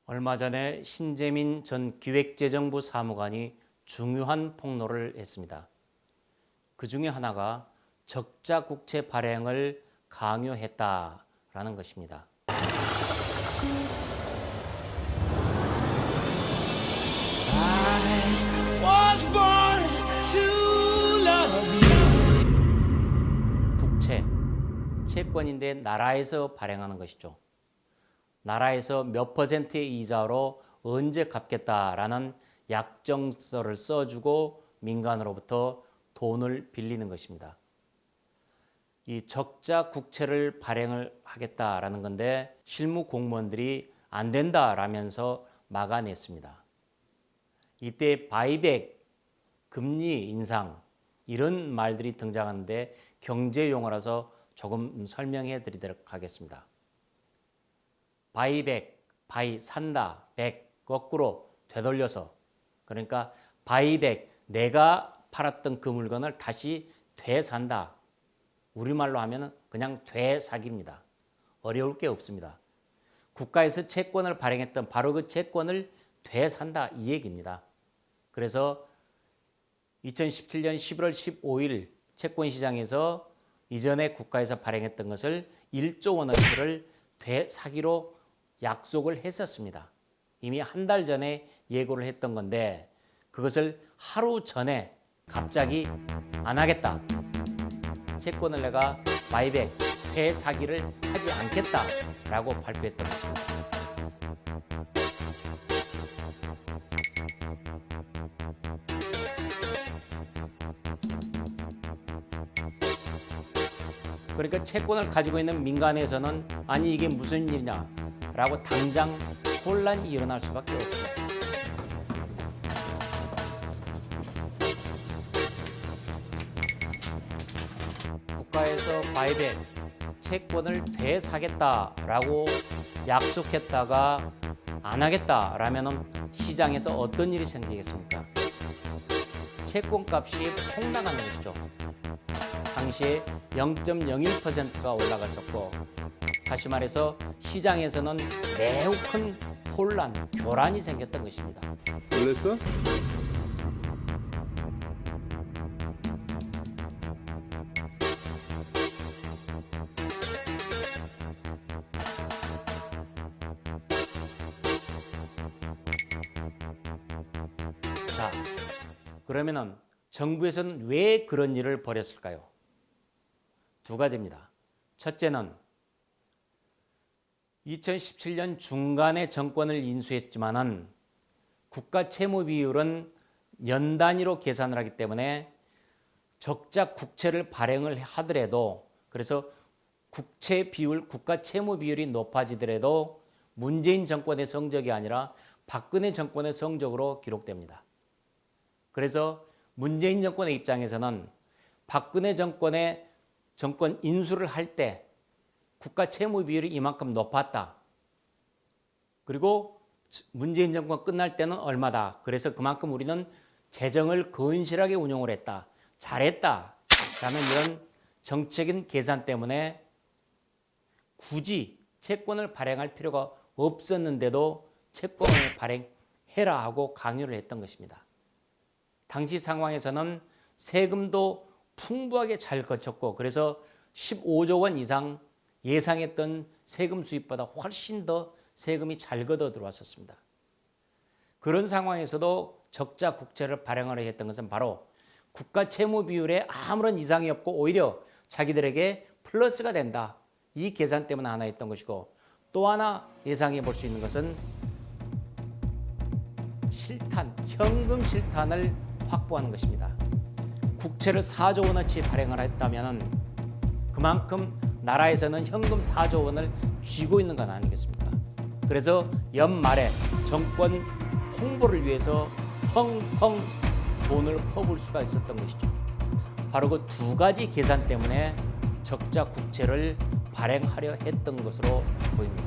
얼마 전에 신재민 전 기획재정부 사무관이 중요한 폭로를 했습니다. 그 중에 하나가 적자 국채 발행을 강요했다라는 것입니다. 국채, 채권인데 나라에서 발행하는 것이죠. 나라에서 몇 퍼센트의 이자로 언제 갚겠다라는 약정서를 써주고 민간으로부터 돈을 빌리는 것입니다. 이 적자 국채를 발행을 하겠다라는 건데 실무 공무원들이 안 된다라면서 막아냈습니다. 이때 바이백, 금리 인상 이런 말들이 등장하는데 경제 용어라서 조금 설명해 드리도록 하겠습니다. 바이백, 바이 산다, 백 거꾸로 되돌려서, 그러니까 바이백, 내가 팔았던 그 물건을 다시 되산다. 우리말로 하면 그냥 되사기입니다. 어려울 게 없습니다. 국가에서 채권을 발행했던 바로 그 채권을 되산다 이 얘기입니다. 그래서 2017년 11월 15일 채권시장에서 이전에 국가에서 발행했던 것을 1조 원어치를 되사기로 약속을 했었습니다. 이미 한 달 전에 예고를 했던 건데 그것을 하루 전에 갑자기 안 하겠다. 채권을 내가 바이백, 되사기를 하지 않겠다라고 발표했던 것입니다. 그러니까 채권을 가지고 있는 민간에서는 아니 이게 무슨 일이냐라고 당장 혼란이 일어날 수밖에 없죠. 국가에서 바이백, 채권을 되사겠다라고 약속했다가 안 하겠다라면 시장에서 어떤 일이 생기겠습니까? 채권값이 폭락하는 것이죠. 당시에 0.01%가 올라갔었고, 다시 말해서 시장에서는 매우 큰 혼란, 교란이 생겼던 것입니다. 놀랬어? 자, 그러면은 정부에서는 왜 그런 일을 벌였을까요? 두 가지입니다. 첫째는 2017년 중간에 정권을 인수했지만은 국가 채무 비율은 연 단위로 계산을 하기 때문에 적자 국채를 발행을 하더라도, 그래서 국채 비율, 국가 채무 비율이 높아지더라도 문재인 정권의 성적이 아니라 박근혜 정권의 성적으로 기록됩니다. 그래서 문재인 정권의 입장에서는 박근혜 정권의 정권 인수를 할 때 국가 채무 비율이 이만큼 높았다. 그리고 문재인 정권 끝날 때는 얼마다. 그래서 그만큼 우리는 재정을 건실하게 운용을 했다. 잘했다. 라는 이런 정책인 계산 때문에 굳이 채권을 발행할 필요가 없었는데도 채권을 발행해라 하고 강요를 했던 것입니다. 당시 상황에서는 세금도 풍부하게 잘 거쳤고, 그래서 15조 원 이상 예상했던 세금 수입보다 훨씬 더 세금이 잘 걷어 들어왔었습니다. 그런 상황에서도 적자 국채를 발행하려 했던 것은 바로 국가 채무 비율에 아무런 이상이 없고 오히려 자기들에게 플러스가 된다. 이 계산 때문에 하나 했던 것이고, 또 하나 예상해 볼 수 있는 것은 실탄, 현금 실탄을 확보하는 것입니다. 국채를 4조 원어치 발행을 했다면 그만큼 나라에서는 현금 4조 원을 쥐고 있는 건 아니겠습니까? 그래서 연말에 정권 홍보를 위해서 펑펑 돈을 퍼부을 수가 있었던 것이죠. 바로 그 두 가지 계산 때문에 적자 국채를 발행하려 했던 것으로 보입니다.